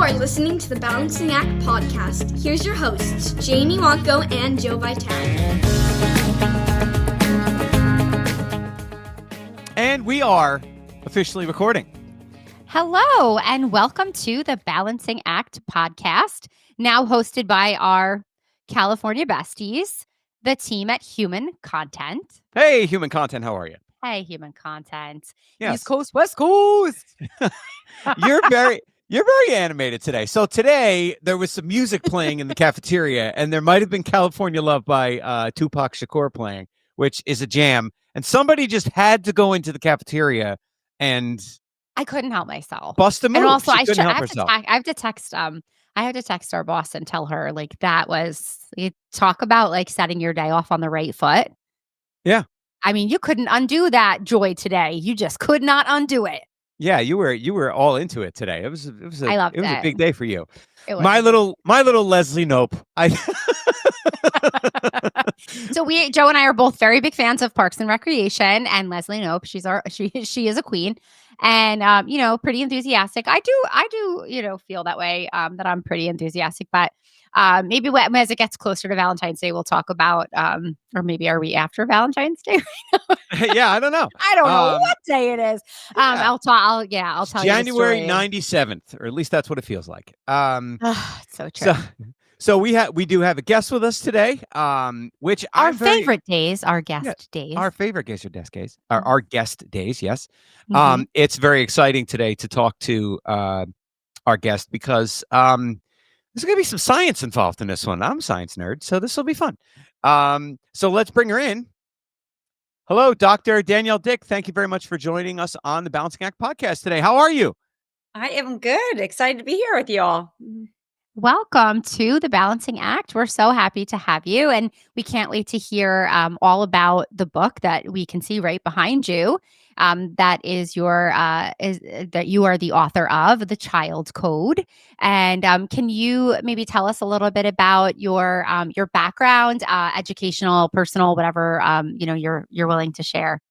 are listening to the Balancing Act podcast. Here's your hosts, Jamie Wonko and Joe Vitale. And we are officially recording. Hello, and welcome to the Balancing Act podcast, now hosted by our California besties, the team at Human Content. Hey, Human Content, how are you? Hey, Human Content. Yes. East Coast, West Coast. You're very animated today. So today there was some music playing in the cafeteria, and there might have been California Love by Tupac Shakur playing, which is a jam. And somebody just had to go into the cafeteria and I couldn't help myself. Bust a move. And also, I have to text our boss and tell her, like, that was, you talk about like setting your day off on the right foot. Yeah. I mean, you couldn't undo that joy today. You just could not undo it. Yeah, you were all into it today. It was a big day for you. My little Leslie Nope. So Joe and I are both very big fans of Parks and Recreation, and Leslie Nope, she is a queen, and pretty enthusiastic. I do feel that way, that I'm pretty enthusiastic, but maybe as it gets closer to Valentine's Day, we'll talk about, or maybe are we after Valentine's Day? Yeah, I don't know. I don't know what day it is. Yeah. I'll tell you. January 97th, or at least that's what it feels like. It's so true. So we do have a guest with us today, which our favorite days, our guest days. Our favorite guest or desk days. Our guest days, yes. Mm-hmm. It's very exciting today to talk to our guest because there's going to be some science involved in this one. I'm a science nerd, so this will be fun. So let's bring her in. Hello, Dr. Danielle Dick. Thank you very much for joining us on the Balancing Act podcast today. How are you? I am good. Excited to be here with you all. Welcome to the Balancing Act. We're so happy to have you, and we can't wait to hear all about the book that we can see right behind you. That is that you are the author of, The Child Code. And can you maybe tell us a little bit about your background, educational, personal, whatever you're willing to share?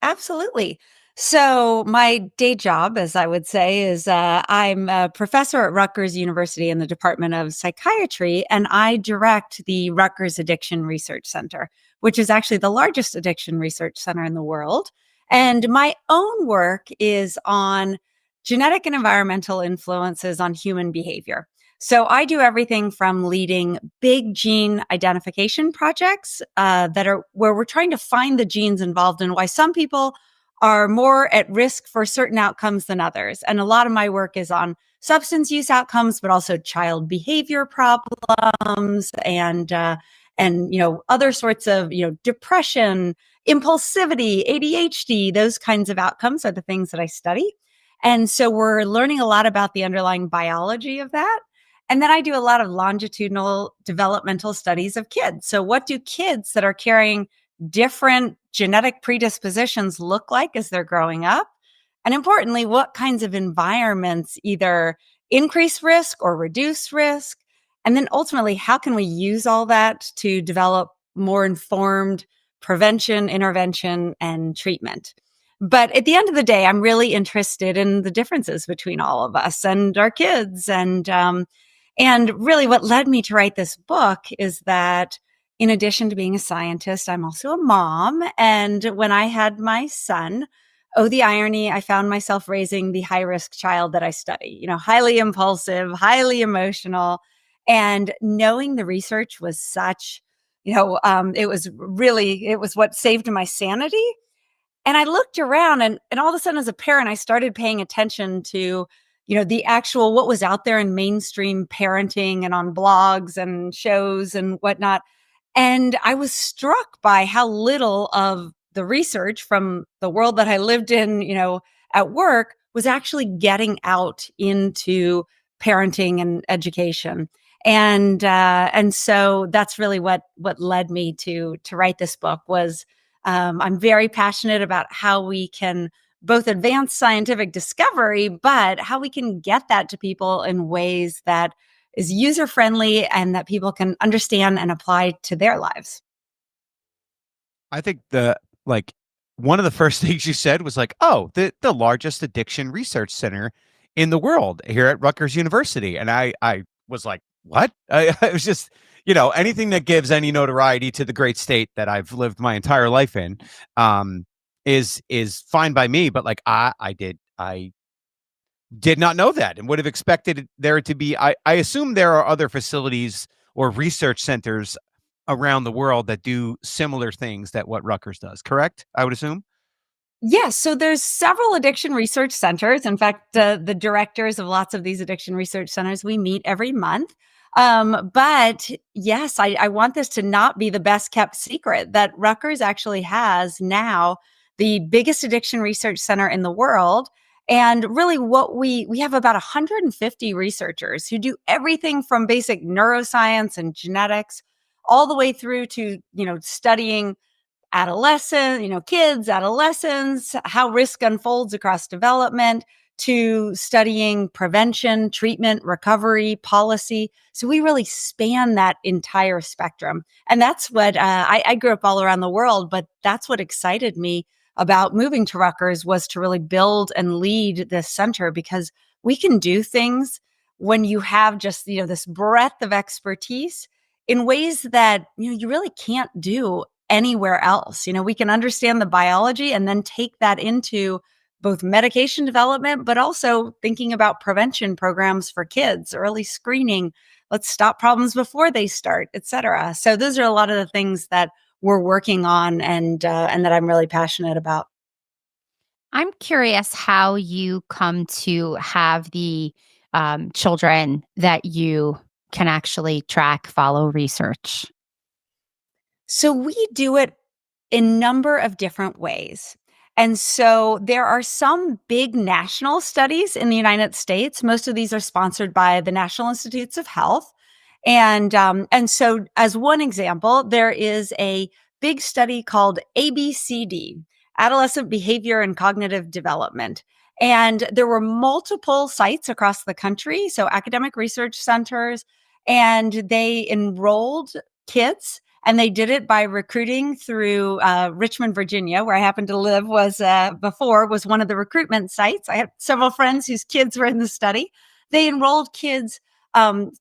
Absolutely. So my day job, as I would say, is I'm a professor at Rutgers University in the Department of Psychiatry, and I direct the Rutgers Addiction Research Center, which is actually the largest addiction research center in the world. And my own work is on genetic and environmental influences on human behavior. So I do everything from leading big gene identification projects that are where we're trying to find the genes involved in why some people are more at risk for certain outcomes than others. And a lot of my work is on substance use outcomes, but also child behavior problems and other sorts of, depression, impulsivity, ADHD, those kinds of outcomes are the things that I study. And so we're learning a lot about the underlying biology of that. And then I do a lot of longitudinal developmental studies of kids. So what do kids that are carrying different genetic predispositions look like as they're growing up? And importantly, what kinds of environments either increase risk or reduce risk? And then ultimately, how can we use all that to develop more informed prevention, intervention, and treatment? But at the end of the day, I'm really interested in the differences between all of us and our kids. And really what led me to write this book is that in addition to being a scientist, I'm also a mom. And when I had my son, oh, the irony, I found myself raising the high-risk child that I study, highly impulsive, highly emotional. And knowing the research was such, it was what saved my sanity. And I looked around and all of a sudden as a parent, I started paying attention to, the actual, what was out there in mainstream parenting and on blogs and shows and whatnot. And I was struck by how little of the research from the world that I lived in, at work was actually getting out into parenting and education. And so that's really what led me to write this book was, I'm very passionate about how we can both advance scientific discovery, but how we can get that to people in ways that is user-friendly and that people can understand and apply to their lives. I think one of the first things you said was like, oh, the largest addiction research center in the world here at Rutgers University. And I was like, what? I was just, anything that gives any notoriety to the great state that I've lived my entire life in, is fine by me. But like, I did not know that and would have expected there to be, I assume there are other facilities or research centers around the world that do similar things that what Rutgers does, correct? I would assume. Yes, so there's several addiction research centers. In fact, the directors of lots of these addiction research centers, we meet every month. But yes, I want this to not be the best kept secret that Rutgers actually has now the biggest addiction research center in the world. And really what we have about 150 researchers who do everything from basic neuroscience and genetics all the way through to, studying kids, adolescents, how risk unfolds across development, to studying prevention, treatment, recovery, policy. So we really span that entire spectrum. And that's what I grew up all around the world, but that's what excited me about moving to Rutgers, was to really build and lead this center, because we can do things when you have just, this breadth of expertise in ways that, you really can't do anywhere else. We can understand the biology and then take that into both medication development, but also thinking about prevention programs for kids, early screening, let's stop problems before they start, et cetera. So those are a lot of the things that we're working on and that I'm really passionate about. I'm curious how you come to have the children that you can actually track, follow, research. So we do it in a number of different ways. And so there are some big national studies in the United States. Most of these are sponsored by the National Institutes of Health. And so as one example, there is a big study called ABCD, Adolescent Behavior and Cognitive Development. And there were multiple sites across the country, so academic research centers, and they enrolled kids. And they did it by recruiting through Richmond, Virginia, where I happen to live, was one of the recruitment sites. I have several friends whose kids were in the study. They enrolled kids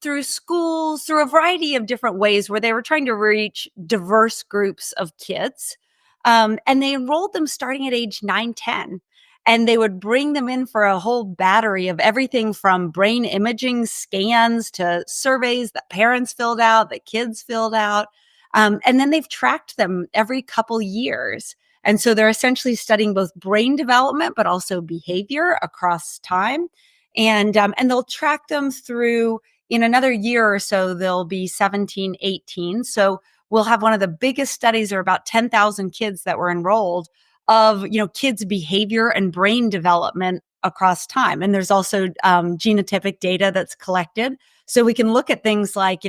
through schools, through a variety of different ways where they were trying to reach diverse groups of kids. And they enrolled them starting at age 9, 10. And they would bring them in for a whole battery of everything from brain imaging scans to surveys that parents filled out, that kids filled out. And then they've tracked them every couple years. And so they're essentially studying both brain development, but also behavior across time. And they'll track them through, in another year or so, they'll be 17, 18. So we'll have one of the biggest studies, or about 10,000 kids that were enrolled, of, kids' behavior and brain development across time. And there's also genotypic data that's collected. So we can look at things like,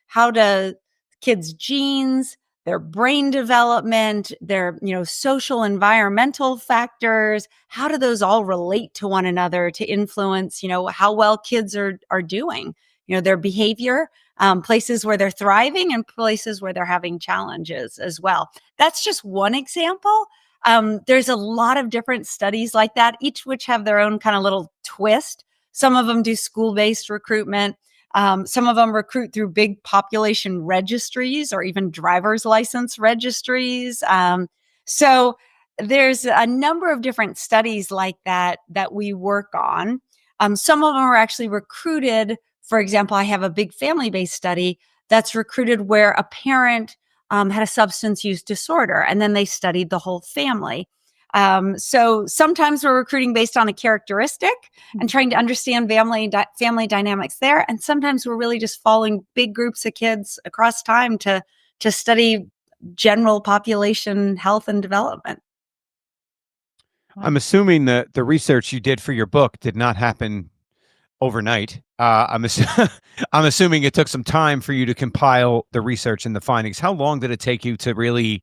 how do kids' genes, their brain development, their, social environmental factors, how do those all relate to one another to influence, how well kids are doing, their behavior, places where they're thriving and places where they're having challenges as well. That's just one example. There's a lot of different studies like that, each which have their own kind of little twist. Some of them do school-based recruitment. Some of them recruit through big population registries or even driver's license registries. So there's a number of different studies like that we work on. Some of them are actually recruited. For example, I have a big family-based study that's recruited where a parent had a substance use disorder, and then they studied the whole family. So sometimes we're recruiting based on a characteristic and trying to understand family dynamics there. And sometimes we're really just following big groups of kids across time to study general population health and development. I'm assuming that the research you did for your book did not happen overnight. I'm assuming it took some time for you to compile the research and the findings. How long did it take you to really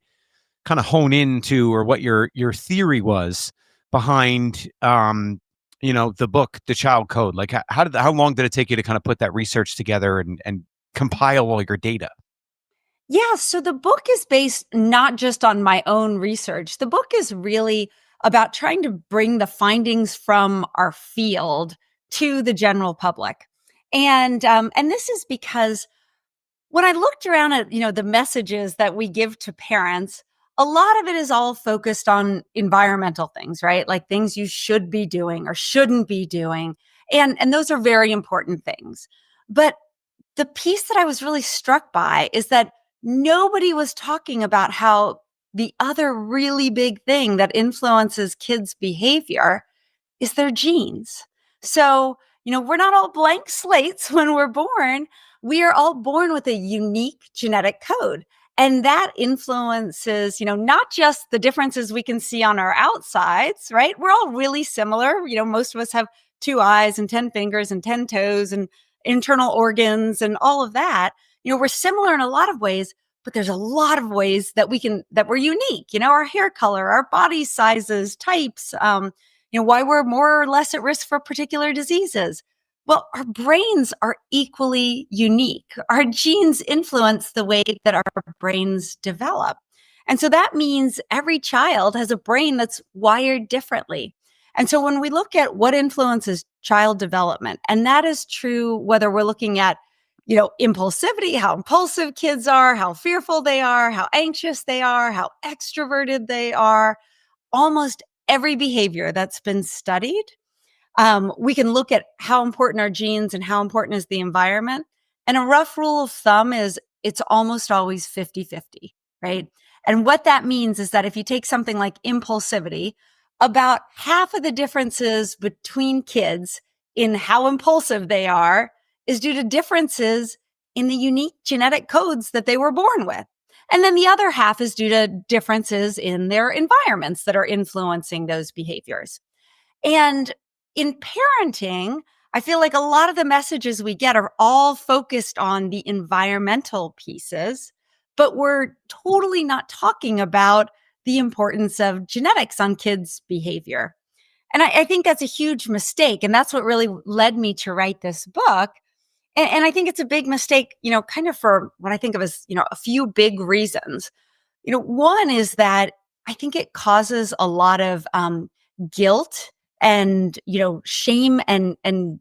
kind of hone into, or what your theory was behind, the book, The Child Code? Like, how long did it take you to kind of put that research together and compile all your data? Yeah, so the book is based not just on my own research. The book is really about trying to bring the findings from our field to the general public. And this is because when I looked around at, the messages that we give to parents, a lot of it is all focused on environmental things, right? Like things you should be doing or shouldn't be doing. And those are very important things. But the piece that I was really struck by is that nobody was talking about how the other really big thing that influences kids' behavior is their genes. So, we're not all blank slates when we're born. We are all born with a unique genetic code. And that influences, not just the differences we can see on our outsides, right? We're all really similar. Most of us have 2 eyes and 10 fingers and 10 toes and internal organs and all of that. We're similar in a lot of ways, but there's a lot of ways that we're unique. Our hair color, our body sizes, types, why we're more or less at risk for particular diseases. Well, our brains are equally unique. Our genes influence the way that our brains develop. And so that means every child has a brain that's wired differently. And so when we look at what influences child development, and that is true whether we're looking at, impulsivity, how impulsive kids are, how fearful they are, how anxious they are, how extroverted they are, almost every behavior that's been studied, we can look at how important are genes and how important is the environment. And a rough rule of thumb is it's almost always 50-50, right? And what that means is that if you take something like impulsivity, about half of the differences between kids in how impulsive they are is due to differences in the unique genetic codes that they were born with. And then the other half is due to differences in their environments that are influencing those behaviors. And in parenting, I feel like a lot of the messages we get are all focused on the environmental pieces, but we're totally not talking about the importance of genetics on kids' behavior. And I think that's a huge mistake. And that's what really led me to write this book. And I think it's a big mistake, kind of for what I think of as, a few big reasons. One is that I think it causes a lot of guilt and, shame and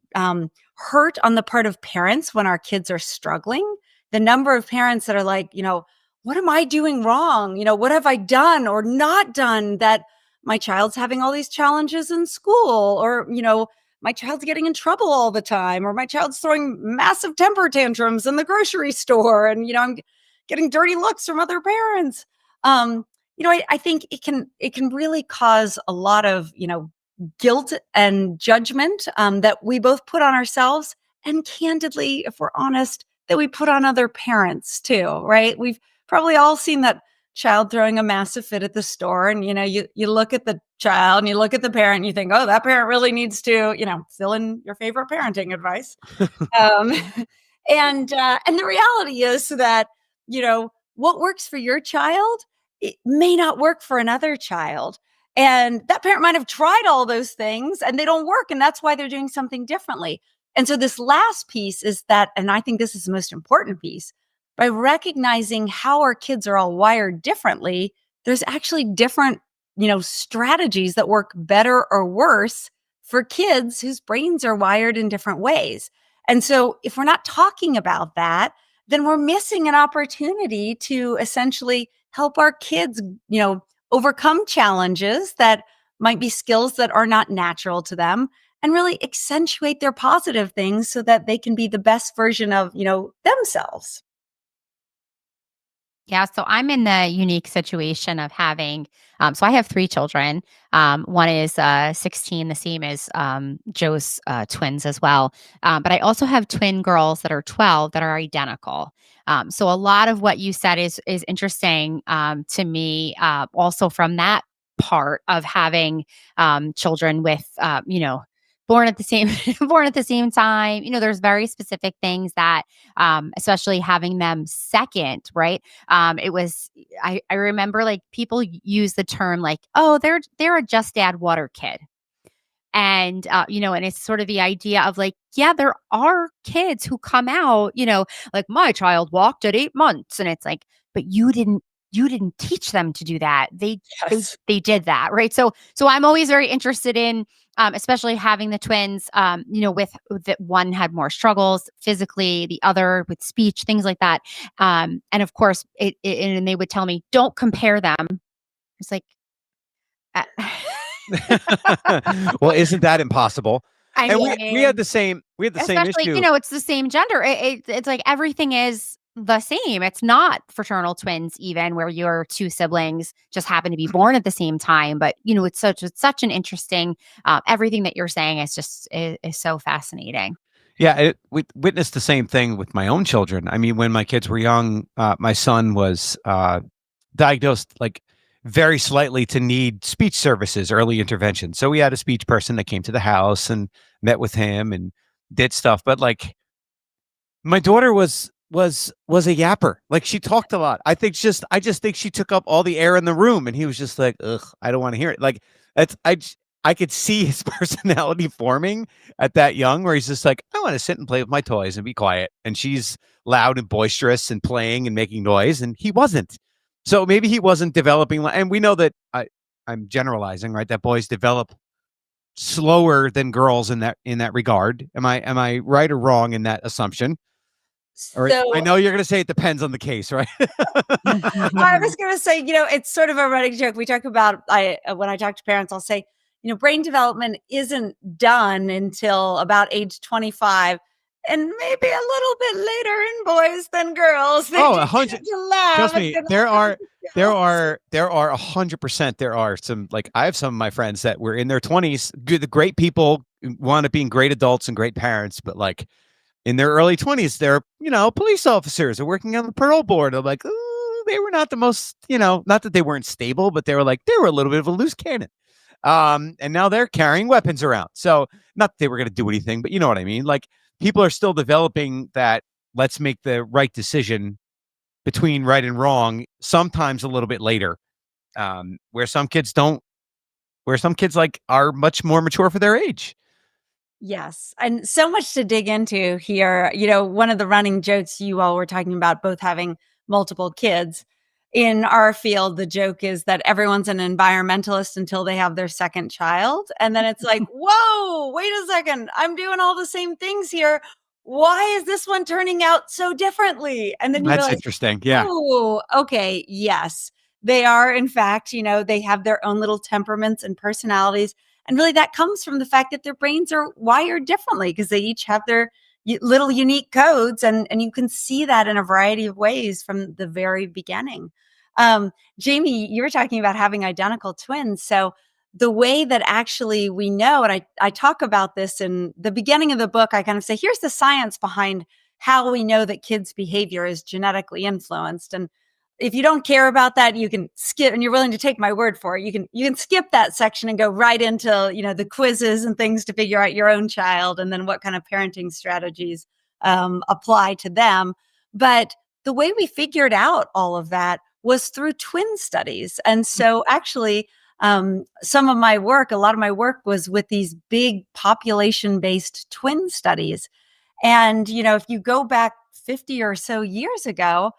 hurt on the part of parents when our kids are struggling. The number of parents that are like, what am I doing wrong? What have I done or not done that my child's having all these challenges in school? Or, my child's getting in trouble all the time, or my child's throwing massive temper tantrums in the grocery store. And, I'm getting dirty looks from other parents. I think it can really cause a lot of, guilt and judgment that we both put on ourselves. And candidly, if we're honest, that we put on other parents too, right? We've probably all seen that child throwing a massive fit at the store. And, you look at the child and you look at the parent and you think, oh, that parent really needs to, fill in your favorite parenting advice. And the reality is that, what works for your child, it may not work for another child. And that parent might have tried all those things and they don't work. And that's why they're doing something differently. And so this last piece is that, and I think this is the most important piece, by recognizing how our kids are all wired differently, there's actually different, strategies that work better or worse for kids whose brains are wired in different ways. And so if we're not talking about that, then we're missing an opportunity to essentially help our kids, overcome challenges that might be skills that are not natural to them and really accentuate their positive things so that they can be the best version of, themselves. Yeah, so I'm in the unique situation of having, so I have 3 children. One is 16, the same as Joe's twins as well. But I also have twin girls that are 12 that are identical. So a lot of what you said is interesting to me, also from that part of having children with, born at the same time. There's very specific things that, especially having them second, right? It was, I remember like people use the term like, oh, they're a just dad water kid. And, and it's sort of the idea of like, yeah, there are kids who come out, like my child walked at 8 months. And it's like, but you didn't you didn't teach them to do that. Yes. They did that, right? So I'm always very interested in, especially having the twins, with that one had more struggles physically, the other with speech, things like that. And of course, and they would tell me, don't compare them. It's like, uh, Well, isn't that impossible? I And mean, we had the same especially, issue. it's the same gender. It's like everything is the same. It's not fraternal twins, even where your two siblings just happen to be born at the same time. But it's such an interesting. Everything that you're saying is so fascinating. Yeah, we witnessed the same thing with my own children. I mean, when my kids were young, my son was diagnosed like very slightly to need speech services, early intervention. So we had a speech person that came to the house and met with him and did stuff. But like my daughter was a yapper. Like she talked a lot. I just think she took up all the air in the room, and he was just like, ugh, I don't want to hear it. Like I could see his personality forming at that young, where he's just like, I want to sit and play with my toys and be quiet. And she's loud and boisterous and playing and making noise, and he wasn't. So maybe he wasn't developing. And we know that I'm generalizing, right? That boys develop slower than girls in that regard. Am I right or wrong in that assumption? Or I know you're going to say it depends on the case, right? I was going to say, it's sort of a running joke. We talk about, when I talk to parents, I'll say, brain development isn't done until about age 25, and maybe a little bit later in boys than girls. They 100. Trust me, there are girls. 100%. There are some, like, I have some of my friends that were in their 20s, good, great people, want to be great adults and great parents, but like in their early 20s, they're, police officers are working on the parole board. I'm like, ooh, they were not the most, not that they weren't stable, but they were a little bit of a loose cannon. And now they're carrying weapons around. So not that they were going to do anything, but you know what I mean? Like people are still developing that. Let's make the right decision between right and wrong, sometimes a little bit later, where some kids like are much more mature for their age. Yes. And so much to dig into here. One of the running jokes, you all were talking about both having multiple kids. In our field, the joke is that everyone's an environmentalist until they have their second child. And then it's like, whoa, wait a second. I'm doing all the same things here. Why is this one turning out so differently? And then you That's realize, interesting. Yeah. oh, okay. Yes, they are. In fact, they have their own little temperaments and personalities. And really that comes from the fact that their brains are wired differently because they each have their little unique codes. And you can see that in a variety of ways from the very beginning. Jamie, you were talking about having identical twins. So the way that actually we know, and I talk about this in the beginning of the book, I kind of say, here's the science behind how we know that kids' behavior is genetically influenced. And if you don't care about that, you can skip, and you're willing to take my word for it. You can skip that section and go right into, the quizzes and things to figure out your own child and then what kind of parenting strategies apply to them. But the way we figured out all of that was through twin studies. And so actually, a lot of my work was with these big population-based twin studies. And, if you go back 50 or so years ago,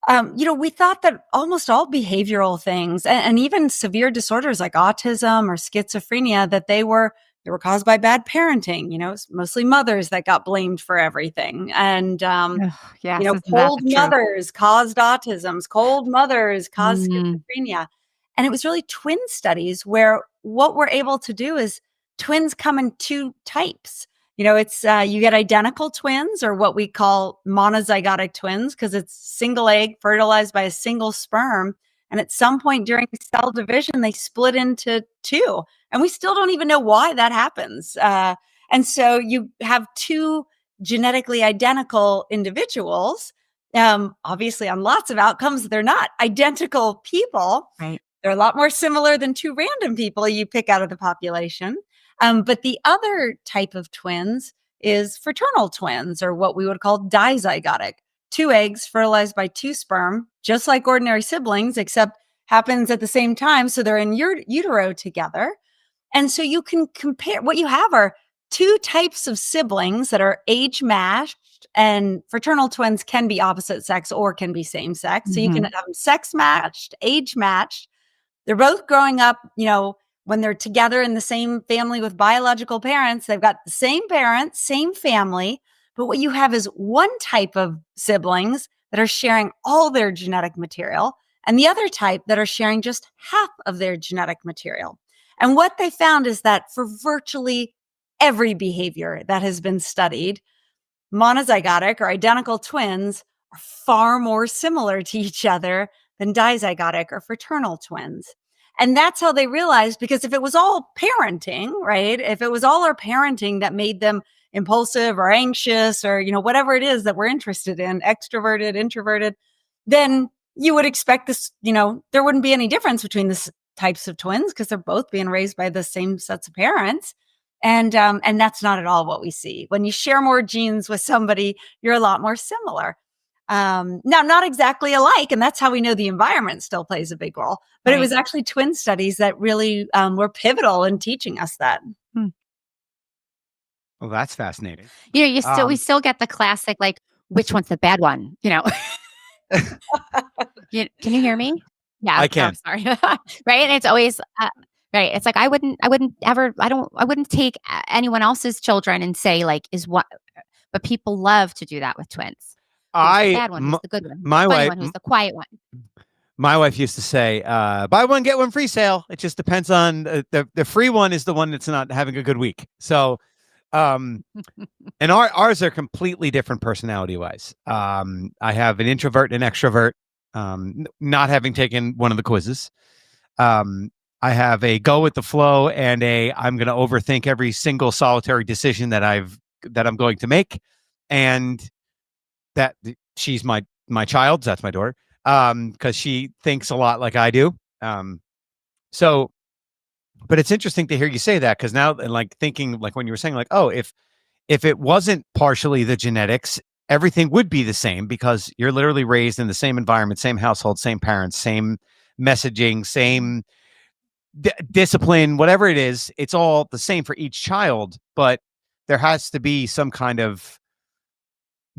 we thought that almost all behavioral things and even severe disorders like autism or schizophrenia, that they were caused by bad parenting. It's mostly mothers that got blamed for everything. And, cold mothers caused autisms, cold mothers caused schizophrenia. And it was really twin studies where what we're able to do is twins come in two types. It's you get identical twins, or what we call monozygotic twins, because it's single egg fertilized by a single sperm. And at some point during cell division, they split into two. And we still don't even know why that happens. And so you have two genetically identical individuals. Obviously, on lots of outcomes, they're not identical people. Right. They're a lot more similar than two random people you pick out of the population. But the other type of twins is fraternal twins, or what we would call dizygotic. Two eggs fertilized by two sperm, just like ordinary siblings, except happens at the same time. So they're in utero together. And so you can compare, what you have are two types of siblings that are age matched, matched. And fraternal twins can be opposite sex or can be same sex. So you can have them sex matched, age matched. They're both growing up, when they're together in the same family with biological parents, they've got the same parents, same family. But what you have is one type of siblings that are sharing all their genetic material and the other type that are sharing just half of their genetic material. And what they found is that for virtually every behavior that has been studied, monozygotic or identical twins are far more similar to each other than dizygotic or fraternal twins. And that's how they realized, because if it was all parenting, right? If it was all our parenting that made them impulsive or anxious or, whatever it is that we're interested in, extroverted, introverted, then you would expect this, there wouldn't be any difference between the types of twins because they're both being raised by the same sets of parents. And that's not at all what we see. When you share more genes with somebody, you're a lot more similar. Now, not exactly alike, and that's how we know the environment still plays a big role. But It was actually twin studies that really were pivotal in teaching us that. Well, that's fascinating. We still get the classic, like, which one's the bad one? Can you hear me? Yeah, I can. Oh, sorry. Right, and it's always right. It's like I wouldn't take anyone else's children and say like but people love to do that with twins. Who's the bad one? Who's the good one? My wife, who's the quiet one? My wife used to say, "Buy one get one free sale." It just depends on the free one is the one that's not having a good week. So, and ours are completely different personality wise. I have an introvert and an extrovert. Not having taken one of the quizzes. I have a go with the flow and I'm going to overthink every single solitary decision that I'm going to make, and that she's my child. That's my daughter. Because she thinks a lot like I do. But it's interesting to hear you say that, because now, like, thinking like when you were saying like, oh, if it wasn't partially the genetics, everything would be the same because you're literally raised in the same environment, same household, same parents, same messaging, same discipline, whatever it is, it's all the same for each child, but there has to be some kind of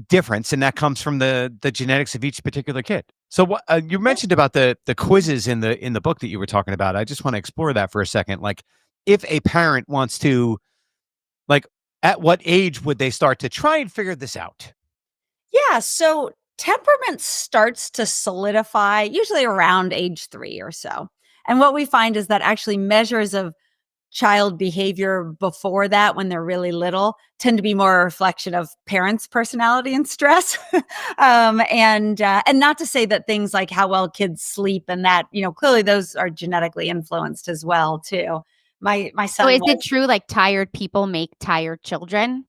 difference, and that comes from the genetics of each particular kid. So what you mentioned about the quizzes in the book that you were talking about, I just want to explore that for a second. Like, if a parent wants to, like, at what age would they start to try and figure this out? Yeah, so temperament starts to solidify usually around age 3 or so. And what we find is that actually measures of child behavior before that, when they're really little, tend to be more a reflection of parents' personality and stress. And not to say that things like how well kids sleep and that, clearly those are genetically influenced as well too. My son. So is it true, like, tired people make tired children?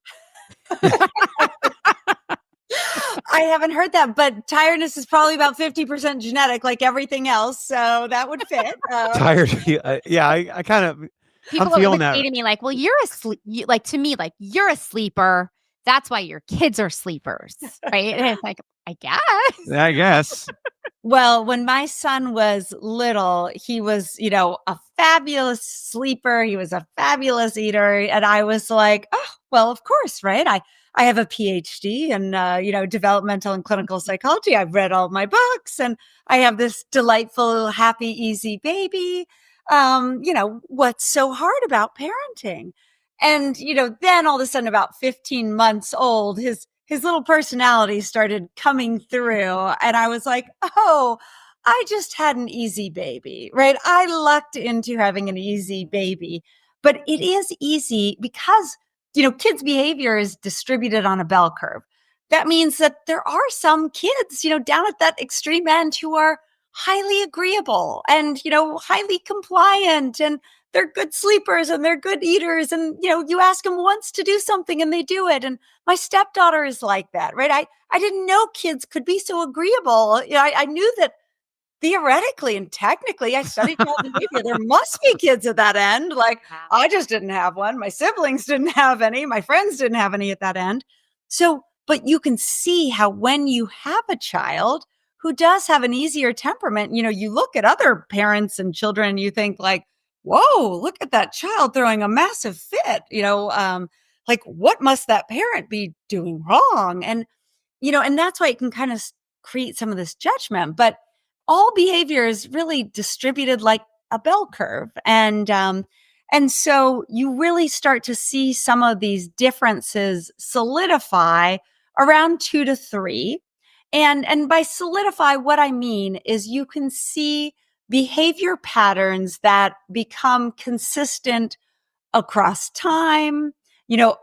I haven't heard that, but tiredness is probably about 50% genetic, like everything else. So that would fit. Tired. Yeah, I kind of. People would say to me like, well, you're a to me, like, you're a sleeper. That's why your kids are sleepers. Right. And it's like, I guess. Well, when my son was little, he was, a fabulous sleeper. He was a fabulous eater. And I was like, oh, well, of course, right? I have a PhD in, developmental and clinical psychology. I've read all my books and I have this delightful, happy, easy baby. What's so hard about parenting? And, then all of a sudden, about 15 months old, his little personality started coming through. And I was like, oh, I just had an easy baby, right? I lucked into having an easy baby. But it is easy because, kids' behavior is distributed on a bell curve. That means that there are some kids, down at that extreme end who are highly agreeable and, highly compliant, and they're good sleepers and they're good eaters. And, you ask them once to do something and they do it. And my stepdaughter is like that, right? I didn't know kids could be so agreeable. I knew that theoretically and technically, I studied child behavior. There must be kids at that end. Like, I just didn't have one. My siblings didn't have any. My friends didn't have any at that end. So, but you can see how when you have a child who does have an easier temperament, you look at other parents and children and you think like, whoa, look at that child throwing a massive fit, like, what must that parent be doing wrong? And that's why it can kind of create some of this judgment. But all behavior is really distributed like a bell curve. And so you really start to see some of these differences solidify around 2 to 3. And by solidify, what I mean is you can see behavior patterns that become consistent across time,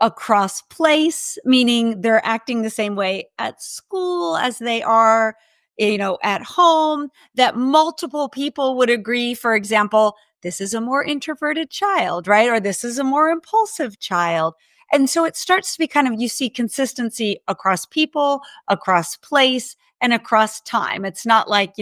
across place, meaning they're acting the same way at school as they are, at home, that multiple people would agree, for example, this is a more introverted child, right? Or this is a more impulsive child. And so it starts to be kind of, you see consistency across people, across place, and across time. It's not like,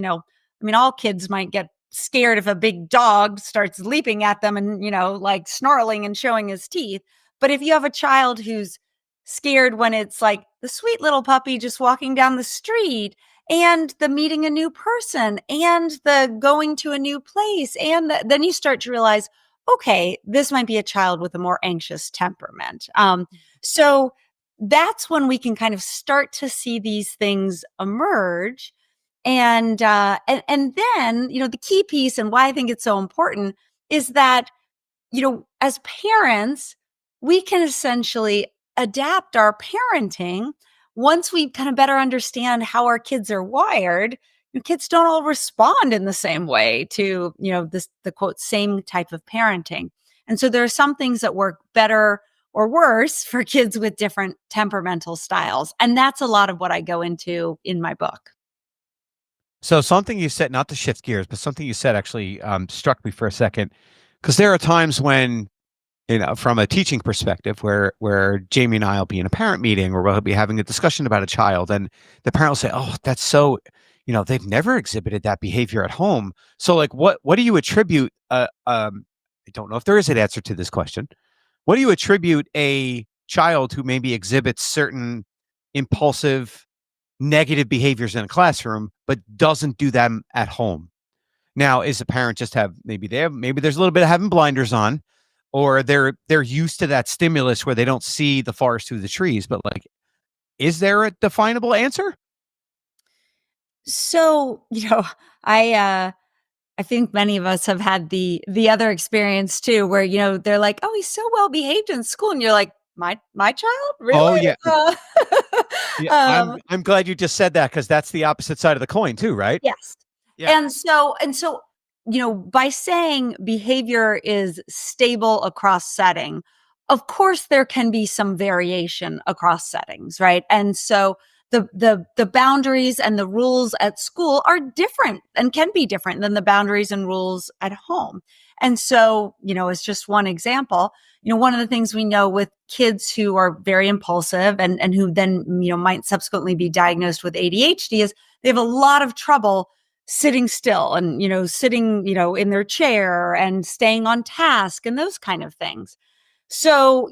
all kids might get scared if a big dog starts leaping at them and, like snarling and showing his teeth. But if you have a child who's scared when it's like the sweet little puppy just walking down the street, and the meeting a new person, and the going to a new place, and then you start to realize, okay, this might be a child with a more anxious temperament. So that's when we can kind of start to see these things emerge. And then, the key piece and why I think it's so important is that, as parents, we can essentially adapt our parenting once we kind of better understand how our kids are wired. Kids don't all respond in the same way to, the quote, same type of parenting. And so there are some things that work better or worse for kids with different temperamental styles. And that's a lot of what I go into in my book. So something you said, not to shift gears, but something you said actually struck me for a second, because there are times when, from a teaching perspective, where Jamie and I will be in a parent meeting, or we'll be having a discussion about a child, and the parent will say, "Oh, that's so, they've never exhibited that behavior at home." So, like, what do you attribute? I don't know if there is an answer to this question. What do you attribute a child who maybe exhibits certain impulsive, negative behaviors in a classroom, but doesn't do them at home? Now, is the parent just maybe there's a little bit of having blinders on, or they're used to that stimulus where they don't see the forest through the trees? But like, is there a definable answer? So, I think many of us have had the other experience too, where, they're like, oh, he's so well behaved in school. And you're like, my child? Really? Oh, yeah. Yeah, I'm glad you just said that, because that's the opposite side of the coin too, right? Yes. Yeah. And so, by saying behavior is stable across setting, of course, there can be some variation across settings, right? And so the boundaries and the rules at school are different and can be different than the boundaries and rules at home. And so, as just one example, one of the things we know with kids who are very impulsive and who then, might subsequently be diagnosed with ADHD is they have a lot of trouble sitting still and, sitting, in their chair and staying on task and those kind of things. So,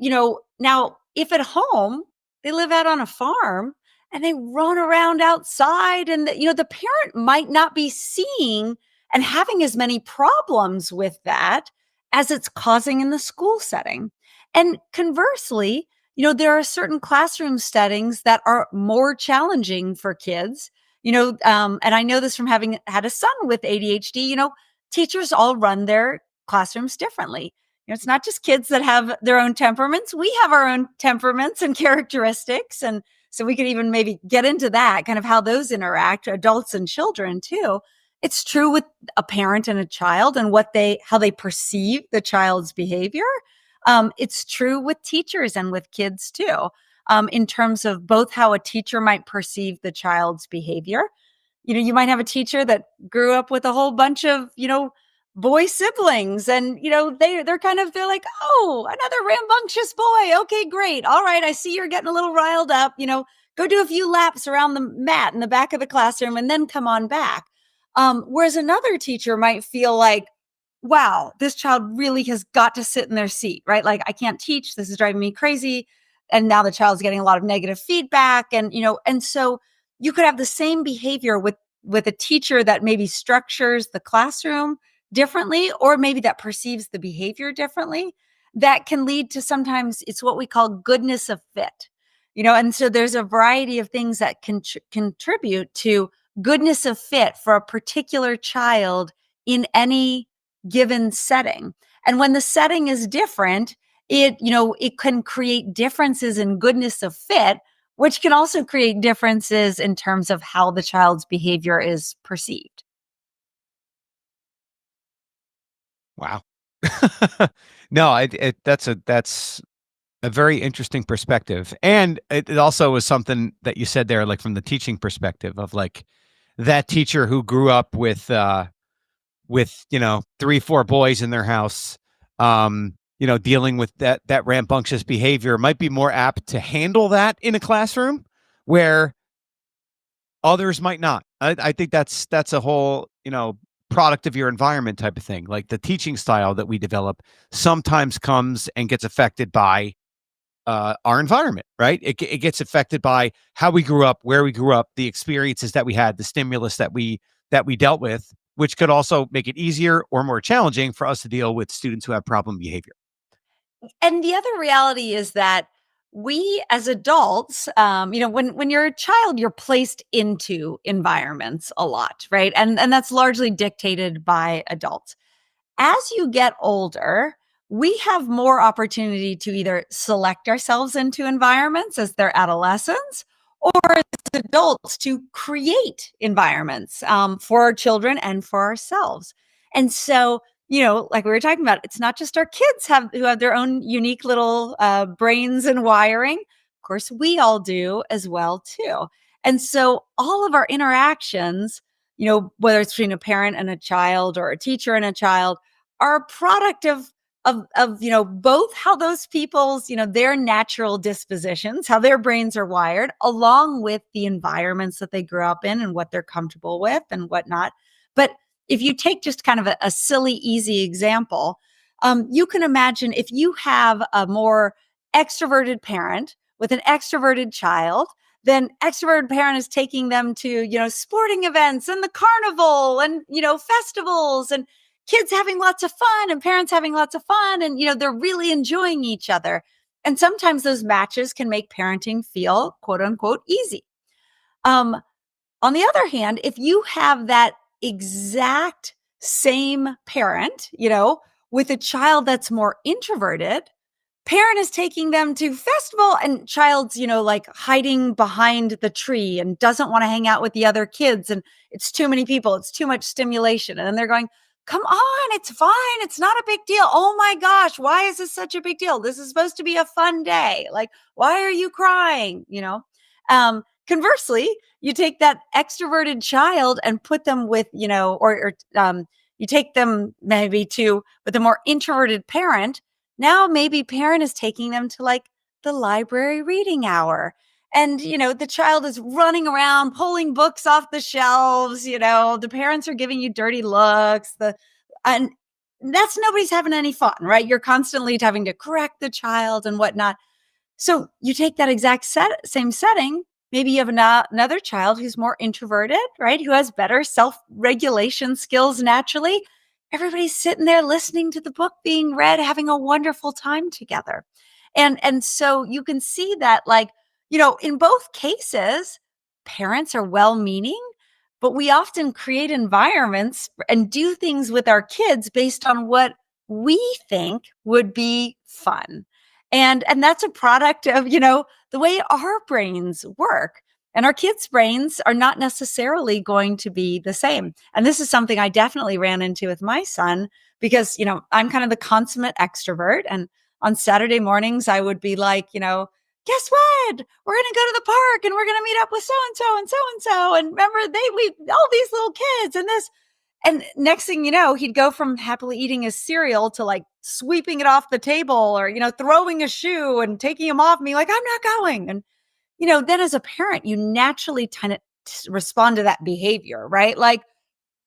now if at home they live out on a farm and they run around outside, and, the parent might not be seeing and having as many problems with that as it's causing in the school setting. And conversely, there are certain classroom settings that are more challenging for kids, and I know this from having had a son with ADHD, teachers all run their classrooms differently. It's not just kids that have their own temperaments. We have our own temperaments and characteristics. And so we could even maybe get into that, kind of how those interact, adults and children too. It's true with a parent and a child and how they perceive the child's behavior. It's true with teachers and with kids too, in terms of both how a teacher might perceive the child's behavior. You might have a teacher that grew up with a whole bunch of, boy siblings, and, they're like, oh, another rambunctious boy. Okay, great. All right. I see you're getting a little riled up, go do a few laps around the mat in the back of the classroom and then come on back. Whereas another teacher might feel like, wow, this child really has got to sit in their seat, right? Like, I can't teach. This is driving me crazy. And now the child's getting a lot of negative feedback. And, and so you could have the same behavior with a teacher that maybe structures the classroom differently, or maybe that perceives the behavior differently. that can lead to sometimes it's what we call goodness of fit, and so there's a variety of things that can contribute to goodness of fit for a particular child in any given setting. And when the setting is different, it can create differences in goodness of fit, which can also create differences in terms of how the child's behavior is perceived. Wow. No, that's a very interesting perspective. And it also was something that you said there, like from the teaching perspective of like that teacher who grew up with 3, 4 boys in their house, dealing with that rambunctious behavior might be more apt to handle that in a classroom where others might not. I think that's a whole, product of your environment type of thing. Like the teaching style that we develop sometimes comes and gets affected by our environment, right? It gets affected by how we grew up, where we grew up, the experiences that we had, the stimulus that we dealt with, which could also make it easier or more challenging for us to deal with students who have problem behavior. And the other reality is that we as adults, when you're a child, you're placed into environments a lot, right? And that's largely dictated by adults. As you get older, we have more opportunity to either select ourselves into environments as they're adolescents or as adults to create environments for our children and for ourselves. And so, like we were talking about, it's not just our kids who have their own unique little brains and wiring. Of course, we all do as well, too. And so all of our interactions, whether it's between a parent and a child or a teacher and a child, are a product of both how those people's, their natural dispositions, how their brains are wired, along with the environments that they grew up in and what they're comfortable with and whatnot. But if you take just kind of a silly, easy example, you can imagine if you have a more extroverted parent with an extroverted child, then extroverted parent is taking them to, sporting events and the carnival and, festivals and kids having lots of fun and parents having lots of fun. And, they're really enjoying each other. And sometimes those matches can make parenting feel quote unquote easy. On the other hand, if you have that exact same parent, with a child that's more introverted, parent is taking them to festival and child's, like hiding behind the tree and doesn't want to hang out with the other kids. And it's too many people. It's too much stimulation. And then they're going, come on, it's fine. It's not a big deal. Oh my gosh, why is this such a big deal? This is supposed to be a fun day. Like, why are you crying? Conversely, you take that extroverted child and put them with, or you take them maybe with a more introverted parent. Now maybe parent is taking them to like the library reading hour. And, the child is running around, pulling books off the shelves, the parents are giving you dirty looks, and that's nobody's having any fun, right? You're constantly having to correct the child and whatnot. So you take that exact same setting. Maybe you have another child who's more introverted, right? Who has better self-regulation skills naturally. Everybody's sitting there listening to the book being read, having a wonderful time together. And so you can see that, like, in both cases, parents are well-meaning, but we often create environments and do things with our kids based on what we think would be fun. And that's a product of, the way our brains work. And our kids' brains are not necessarily going to be the same. And this is something I definitely ran into with my son because, I'm kind of the consummate extrovert. And on Saturday mornings, I would be like, guess what? We're going to go to the park and we're going to meet up with so-and-so and so-and-so. And remember, we all these little kids and this. And next thing you know, he'd go from happily eating his cereal to like sweeping it off the table or, throwing a shoe and taking him off me like, I'm not going. And, then as a parent, you naturally tend to respond to that behavior, right? Like,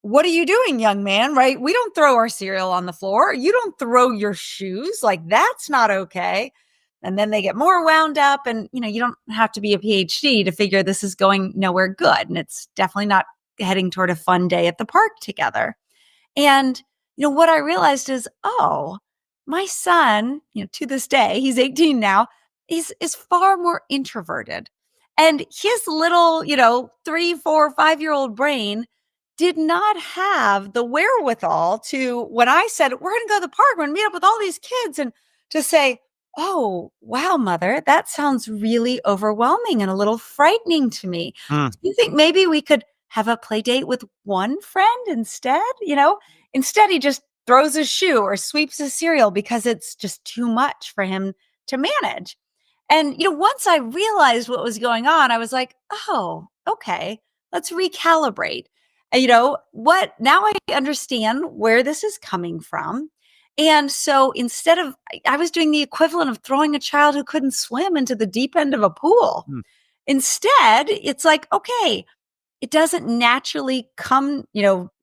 what are you doing, young man? Right? We don't throw our cereal on the floor. You don't throw your shoes. Like, that's not okay. And then they get more wound up and, you don't have to be a PhD to figure this is going nowhere good. And it's definitely not heading toward a fun day at the park together. And, what I realized is, my son, to this day, he's 18 now, is far more introverted. And his little, 3, 4, 5-year-old brain did not have the wherewithal to, when I said, we're going to go to the park, we're going to meet up with all these kids, and to say, oh, wow, mother, that sounds really overwhelming and a little frightening to me. Mm. Do you think maybe we could have a play date with one friend instead? Instead, he just throws a shoe or sweeps a cereal because it's just too much for him to manage. And, once I realized what was going on, I was like, oh, okay, let's recalibrate. And, now I understand where this is coming from. And so instead of, I was doing the equivalent of throwing a child who couldn't swim into the deep end of a pool. Hmm. Instead, it's like, okay, it doesn't naturally come,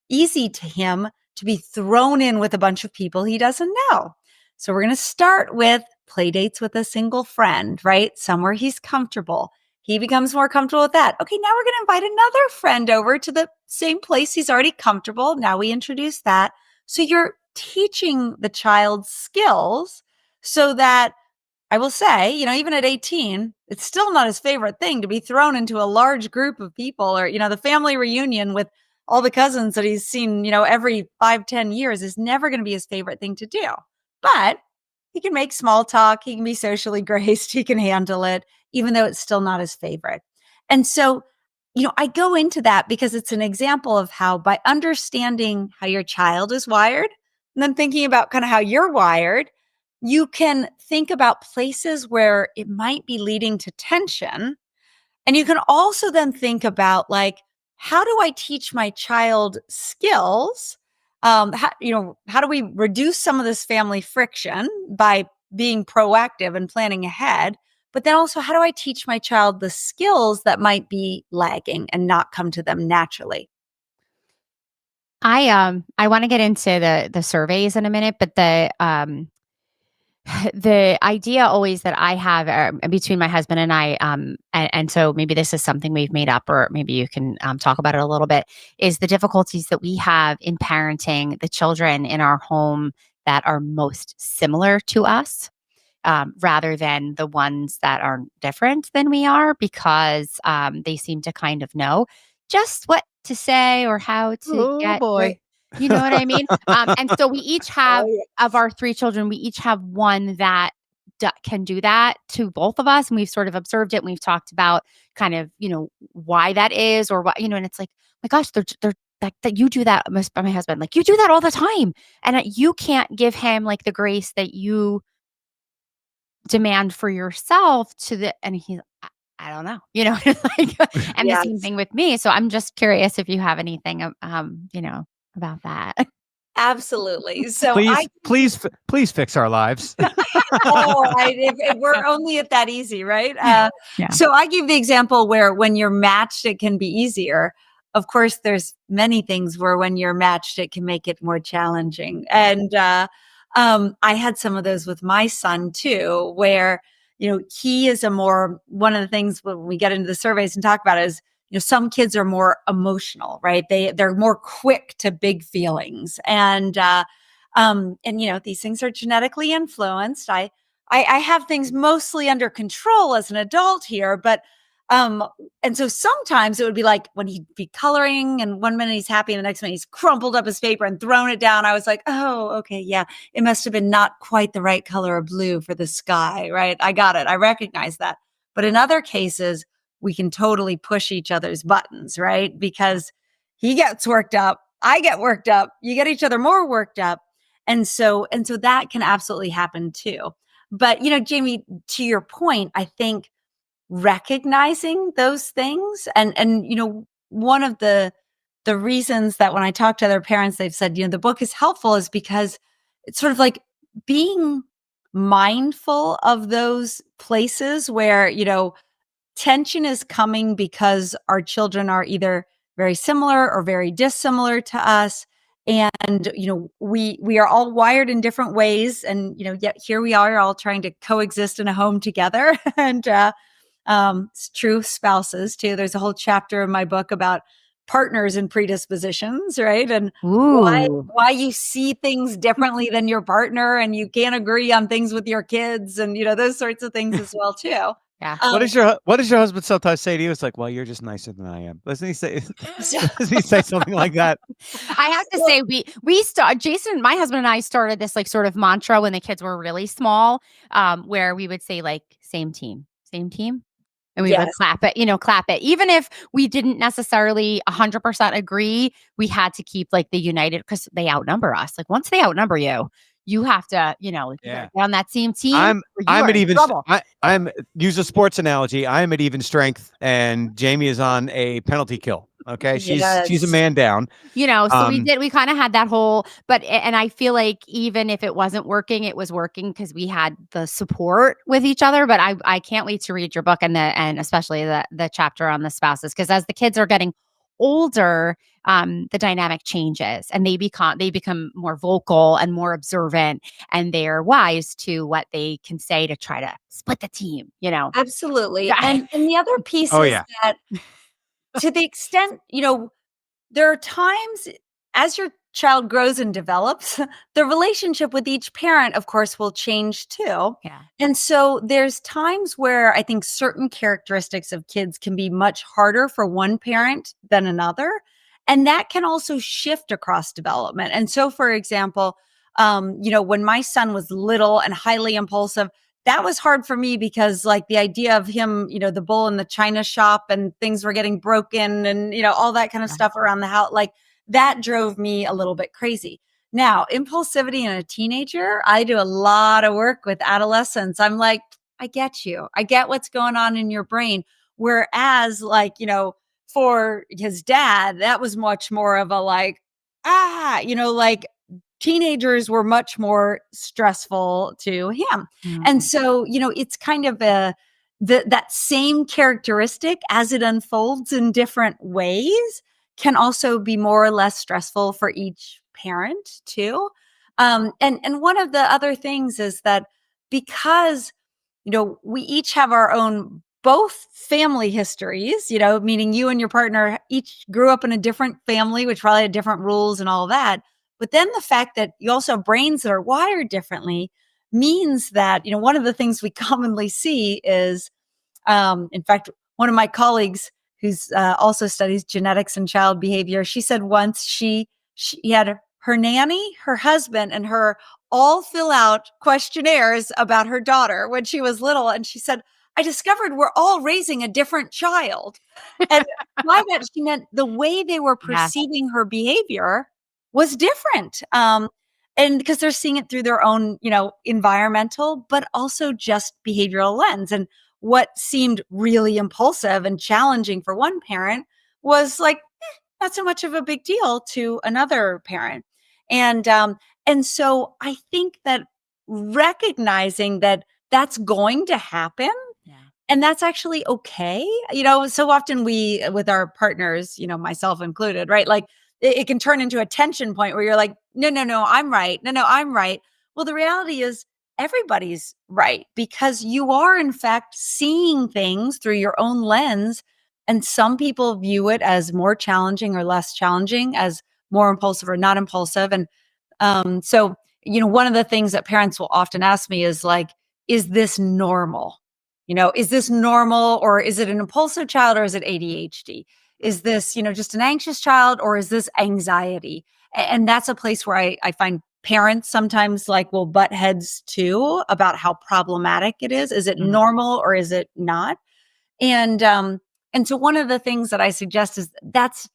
easy to him to be thrown in with a bunch of people he doesn't know. So we're going to start with play dates with a single friend, right? Somewhere he's comfortable. He becomes more comfortable with that. Okay, now we're going to invite another friend over to the same place he's already comfortable. Now we introduce that. So you're teaching the child skills so that, I will say, even at 18, it's still not his favorite thing to be thrown into a large group of people, or, the family reunion with all the cousins that he's seen, every 5-10 years is never going to be his favorite thing to do. But he can make small talk. He can be socially graced. He can handle it, even though it's still not his favorite. And so, I go into that because it's an example of how, by understanding how your child is wired and then thinking about kind of how you're wired, you can think about places where it might be leading to tension. And you can also then think about, like, how do I teach my child skills? How do we reduce some of this family friction by being proactive and planning ahead? But then also, how do I teach my child the skills that might be lagging and not come to them naturally? I want to get into the surveys in a minute, but the idea always that I have between my husband and I, and so maybe this is something we've made up, or maybe you can talk about it a little bit, is the difficulties that we have in parenting the children in our home that are most similar to us, rather than the ones that are different than we are, because they seem to kind of know just what to say or how to Oh get boy. right. You know what I mean? And so we each have, of our 3 children, we each have one that can do that to both of us. And we've sort of observed it. And we've talked about kind of, why that is, or what, and it's like, my gosh, they're like, that you do that, my husband, like, you do that all the time. And you can't give him like the grace that you demand for yourself and he's, I don't know, like, and the same Yes. thing with me. So I'm just curious if you have anything, about that. Absolutely. So Please fix our lives. if we're only at that easy, right? Yeah. So I give the example where when you're matched, it can be easier. Of course, there's many things where when you're matched, it can make it more challenging. And I had some of those with my son too, where, he is one of the things when we get into the surveys and talk about it is, some kids are more emotional, right? They're more quick to big feelings. And these things are genetically influenced. I have things mostly under control as an adult here, but and so sometimes it would be like when he'd be coloring and one minute he's happy and the next minute he's crumpled up his paper and thrown it down. I was like, oh, okay, yeah, it must have been not quite the right color of blue for the sky, right? I got it. I recognize that. But in other cases, we can totally push each other's buttons, right? Because he gets worked up, I get worked up, you get each other more worked up. And so that can absolutely happen too. But, Jamie, to your point, I think recognizing those things and one of the reasons that when I talk to other parents, they've said, the book is helpful is because it's sort of like being mindful of those places where, tension is coming because our children are either very similar or very dissimilar to us. And, we are all wired in different ways. And, yet here we are all trying to coexist in a home together. And it's true spouses too. There's a whole chapter in my book about partners and predispositions, right? And Ooh. why you see things differently than your partner, and you can't agree on things with your kids, and those sorts of things as well too. Yeah. What does your husband sometimes say to you? It's like, well, you're just nicer than I am. Doesn't he say? Doesn't he say something like that? I have to say, we start Jason, my husband and I started this like sort of mantra when the kids were really small, where we would say like same team. And we would Yes. clap it. Even if we didn't necessarily 100% agree, we had to keep like the united because they outnumber us. Like once they outnumber you, you have to, you gotta Yeah. get on that same team. I'm at even. trouble. I'm use a sports analogy. I am at even strength, and Jamie is on a penalty kill. Okay, she's a Yes. man down. So we kind of had that whole, and I feel like even if it wasn't working, it was working because we had the support with each other. But I can't wait to read your book and especially the chapter on the spouses, because as the kids are getting older, the dynamic changes and they become more vocal and more observant, and they're wise to what they can say to try to split the team. Absolutely. Yeah. And the other piece Oh, is yeah. that to the extent, there are times as your child grows and develops, the relationship with each parent, of course, will change too. Yeah. And so there's times where I think certain characteristics of kids can be much harder for one parent than another. And that can also shift across development. And so, for example, when my son was little and highly impulsive, that was hard for me because like the idea of him, the bull in the china shop and things were getting broken and, all that kind of stuff around the house, like that drove me a little bit crazy. Now, impulsivity in a teenager, I do a lot of work with adolescents. I'm like, I get you. I get what's going on in your brain. Whereas like, for his dad, that was much more of a like, like teenagers were much more stressful to him. Mm-hmm. And so, it's kind of that same characteristic as it unfolds in different ways can also be more or less stressful for each parent too. And one of the other things is that because, we each have our own both family histories, meaning you and your partner each grew up in a different family, which probably had different rules and all that. But then the fact that you also have brains that are wired differently means that, one of the things we commonly see is, in fact, one of my colleagues who's also studies genetics and child behavior, she said once she had her nanny, her husband, and her all fill out questionnaires about her daughter when she was little. And she said, I discovered we're all raising a different child. And by that, she meant the way they were perceiving her behavior was different. And because they're seeing it through their own, environmental, but also just behavioral lens. And what seemed really impulsive and challenging for one parent was like, not so much of a big deal to another parent. And so I think that recognizing that that's going to happen, and that's actually okay. So often we, with our partners, myself included, right? Like it can turn into a tension point where you're like, no, I'm right. No, I'm right. Well, the reality is everybody's right because you are in fact seeing things through your own lens. And some people view it as more challenging or less challenging, as more impulsive or not impulsive. And so, one of the things that parents will often ask me is like, is this normal? Is this normal, or is it an impulsive child, or is it ADHD? Is this, just an anxious child, or is this anxiety? And that's a place where I find parents sometimes like will butt heads too about how problematic it is. Is it normal or is it not? And so one of the things that I suggest is that's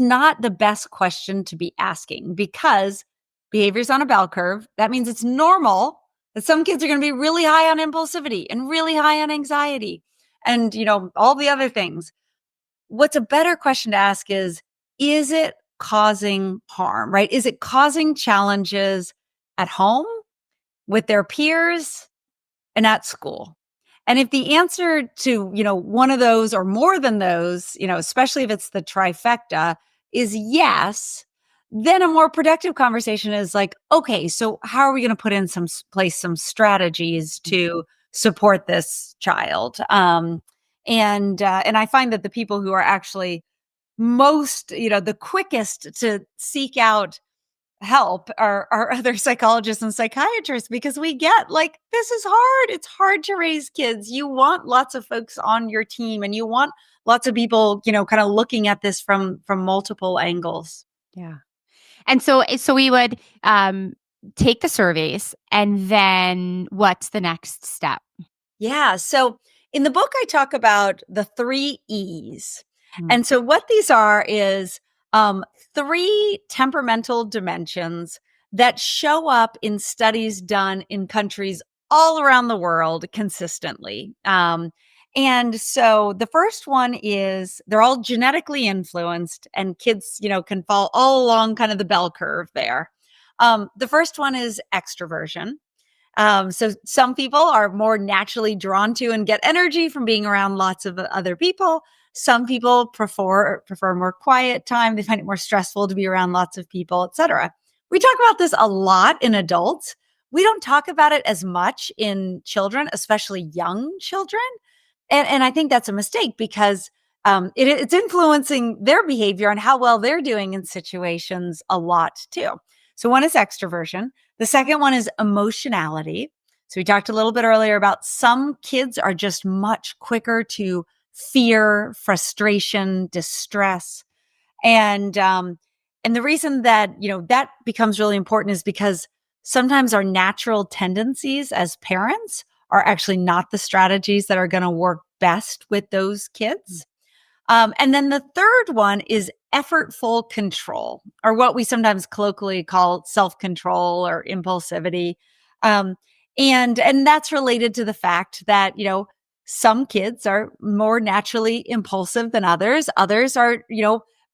not the best question to be asking, because behavior's on a bell curve. That means it's normal that some kids are going to be really high on impulsivity and really high on anxiety and, all the other things. What's a better question to ask is it causing harm, right? Is it causing challenges at home, with their peers, and at school? And if the answer to, one of those or more than those, especially if it's the trifecta, is yes, then a more productive conversation is like, okay, so how are we going to put in place some strategies to support this child? And I find that the people who are actually most, the quickest to seek out help are other psychologists and psychiatrists, because we get like, this is hard. It's hard to raise kids. You want lots of folks on your team, and you want lots of people, kind of looking at this from multiple angles. Yeah. And so we would take the surveys, and then what's the next step? Yeah. So in the book, I talk about the 3 E's. Mm. And so what these are is 3 temperamental dimensions that show up in studies done in countries all around the world consistently. And so the first one is they're all genetically influenced, and kids, can fall all along kind of the bell curve there. The first one is extroversion. So some people are more naturally drawn to and get energy from being around lots of other people. Some people prefer more quiet time. They find it more stressful to be around lots of people, etc. We talk about this a lot in adults. We don't talk about it as much in children, especially young children. And I think that's a mistake, because it's influencing their behavior and how well they're doing in situations a lot too. So one is extroversion. The second one is emotionality. So we talked a little bit earlier about some kids are just much quicker to fear, frustration, distress. And the reason that, that becomes really important is because sometimes our natural tendencies as parents are actually not the strategies that are going to work best with those kids. And then the third one is effortful control, or what we sometimes colloquially call self-control or impulsivity. And that's related to the fact that, some kids are more naturally impulsive than others. Others are,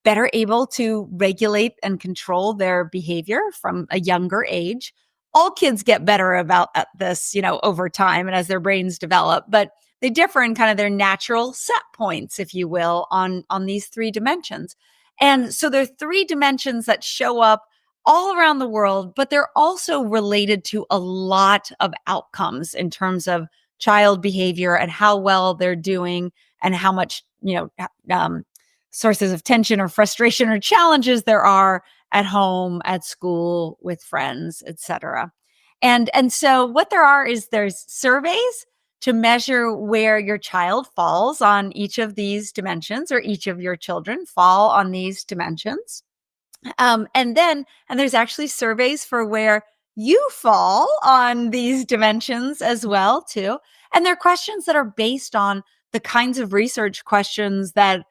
better able to regulate and control their behavior from a younger age. All kids get better at this, over time and as their brains develop, but they differ in kind of their natural set points, if you will, on these 3 dimensions. And so there are 3 dimensions that show up all around the world, but they're also related to a lot of outcomes in terms of child behavior and how well they're doing, and how much, sources of tension or frustration or challenges there are at home, at school, with friends, etc. And so what there's surveys to measure where your child falls on each of these dimensions, or each of your children fall on these dimensions. And there's actually surveys for where you fall on these dimensions as well, too. And they're questions that are based on the kinds of research questions that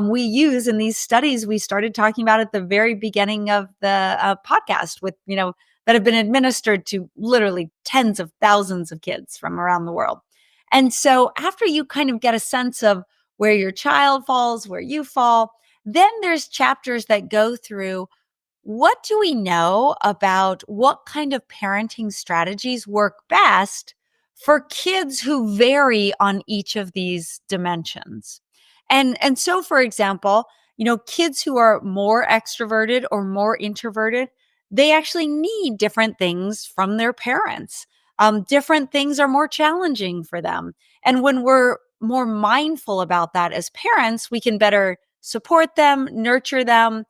we use in these studies we started talking about at the very beginning of the podcast, with, that have been administered to literally tens of thousands of kids from around the world. And so after you kind of get a sense of where your child falls, where you fall, then there's chapters that go through, what do we know about what kind of parenting strategies work best for kids who vary on each of these dimensions? And so, for example, kids who are more extroverted or more introverted, they actually need different things from their parents. Different things are more challenging for them. And when we're more mindful about that as parents, we can better support them, nurture them,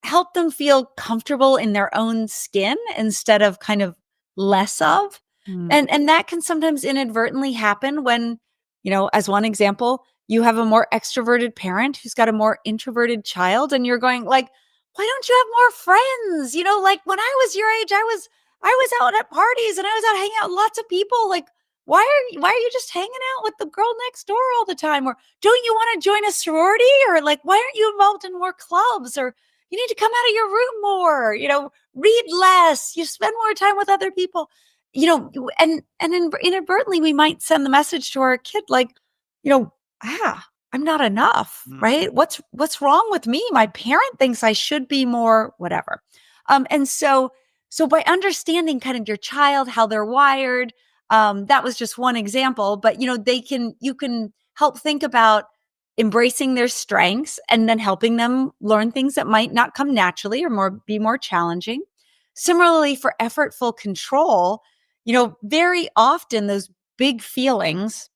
help them feel comfortable in their own skin instead of kind of less of. And that can sometimes inadvertently happen when, as one example, you have a more extroverted parent who's got a more introverted child, and you're going like, why don't you have more friends? Like when I was your age, I was out at parties and I was out hanging out with lots of people. Like, why are you just hanging out with the girl next door all the time? Or don't you want to join a sorority? Or like, why aren't you involved in more clubs? Or you need to come out of your room more, read less, you spend more time with other people, and inadvertently we might send the message to our kid, like, I'm not enough, right? What's wrong with me? My parent thinks I should be more, whatever. And so by understanding kind of your child, how they're wired, that was just one example, but you can help think about embracing their strengths and then helping them learn things that might not come naturally or be more challenging. Similarly, for effortful control, very often those big feelings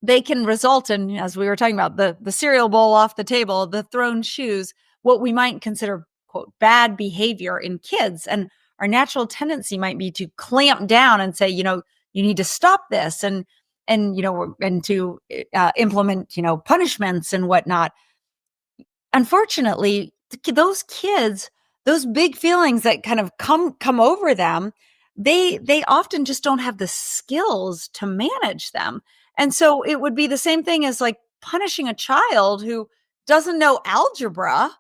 they can result in, as we were talking about, the cereal bowl off the table, the thrown shoes, what we might consider, quote, bad behavior in kids. And our natural tendency might be to clamp down and say, you need to stop this and to implement, punishments and whatnot. Unfortunately, those kids, those big feelings that kind of come over them, they often just don't have the skills to manage them. And so it would be the same thing as like punishing a child who doesn't know algebra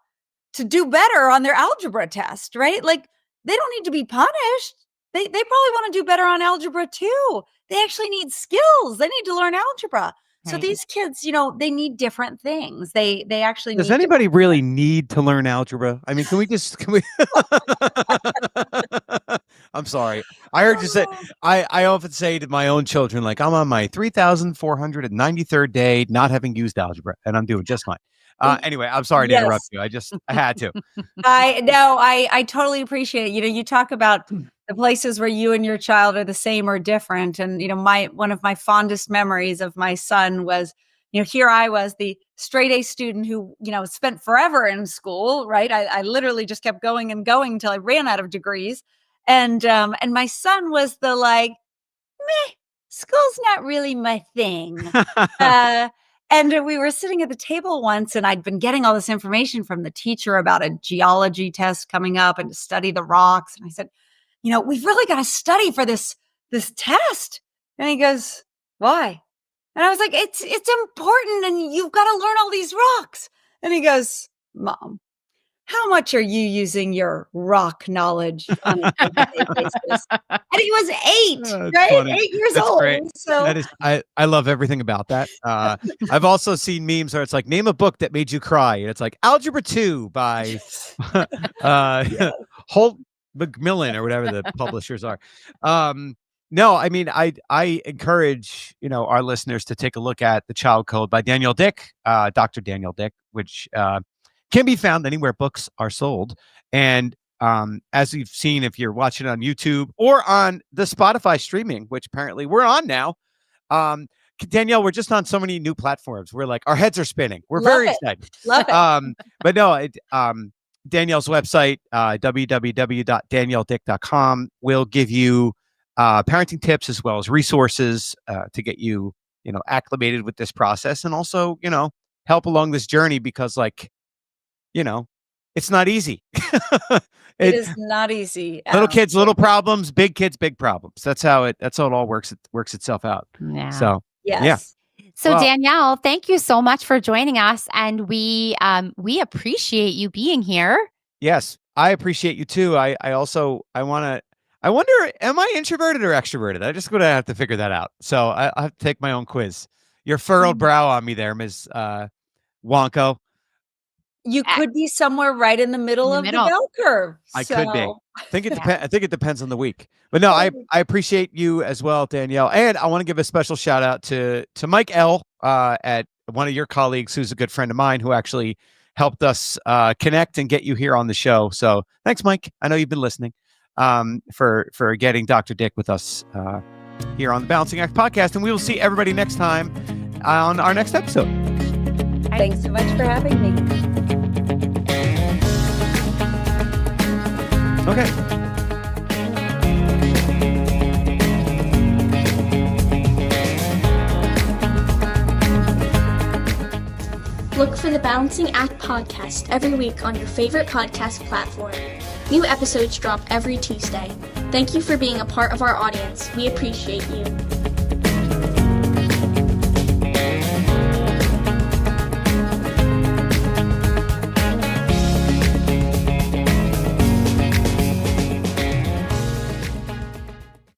to do better on their algebra test, right? Like, they don't need to be punished. They probably want to do better on algebra too. They actually need skills. They need to learn algebra. So Right. these kids, they need different things. They actually Does need anybody really need to learn algebra? I mean, can we? I'm sorry. I heard you say, I often say to my own children, like, I'm on my 3,493rd day not having used algebra, and I'm doing just fine. Anyway, I'm sorry to interrupt you. I had to. I totally appreciate it. You talk about the places where you and your child are the same or different. And, one of my fondest memories of my son was, here I was, the straight A student who, spent forever in school, right? I literally just kept going and going until I ran out of degrees. And my son was the like, meh, school's not really my thing. And we were sitting at the table once, and I'd been getting all this information from the teacher about a geology test coming up and to study the rocks. And I said, we've really got to study for this test. And he goes, why? And I was like, it's important, and you've got to learn all these rocks. And he goes, Mom, how much are you using your rock knowledge on a day-to-day basis? And he was 8, right? Funny. 8 years That's old. great. So That is, I love everything about that. I've also seen memes where it's like, name a book that made you cry. And it's like Algebra 2 by Holt Macmillan or whatever the publishers are. No, I mean, I encourage, our listeners to take a look at The Child Code by Danielle Dick, Dr. Danielle Dick, which can be found anywhere books are sold. And as you've seen, if you're watching on YouTube or on the Spotify streaming, which apparently we're on now, Danielle, we're just on so many new platforms. We're like, our heads are spinning. We're very excited. Love it. But no, Danielle's website, www.danielledick.com, will give you parenting tips as well as resources to get you, acclimated with this process, and also, help along this journey, because it's not easy. It is not easy. Little kids, little problems, big kids, big problems. That's how it all works. It works itself out. Yeah. So, Yes. yeah. So Well- Danielle, thank you so much for joining us, and we appreciate you being here. Yes, I appreciate you too. I wonder, am I introverted or extroverted? I just going to have to figure that out. So I have to take my own quiz. Your furrowed brow on me there, Ms. Wonko. You could be somewhere right in the middle of the bell curve. I could be. I think it depends on the week. But no, I appreciate you as well, Danielle. And I want to give a special shout out to Mike L. At one of your colleagues, who's a good friend of mine, who actually helped us connect and get you here on the show. So thanks, Mike. I know you've been listening, for getting Dr. Dick with us here on the Balancing Act podcast. And we will see everybody next time on our next episode. Thanks so much for having me. Okay. Look for the Balancing Act podcast every week on your favorite podcast platform. New episodes drop every Tuesday. Thank you for being a part of our audience. We appreciate you.